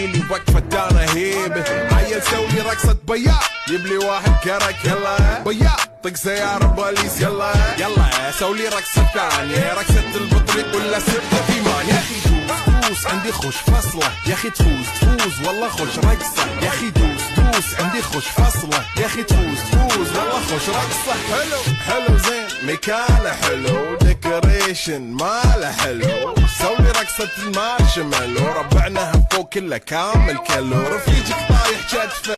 زميلي وقفة انا هيبه. عيل سوي رقصة بياع يبلي واحد كرك يلا بياع طق سيارة بوليس يلا يلا سولي رقصة ثانية رقصة البطريق ولا ستة في مان. يا اخي دوس عندي خوش فصلة يا اخي تفوز والله خوش رقصة يا اخي دوس عندي خوش فصلة يا اخي تفوز والله خوش رقصة. حلو زين مكانه حلو ديكوريشن ماله حلو سوي رقصة المارشميلو ربعنا فوق كله كامل كلو رفيجك طايح كتفه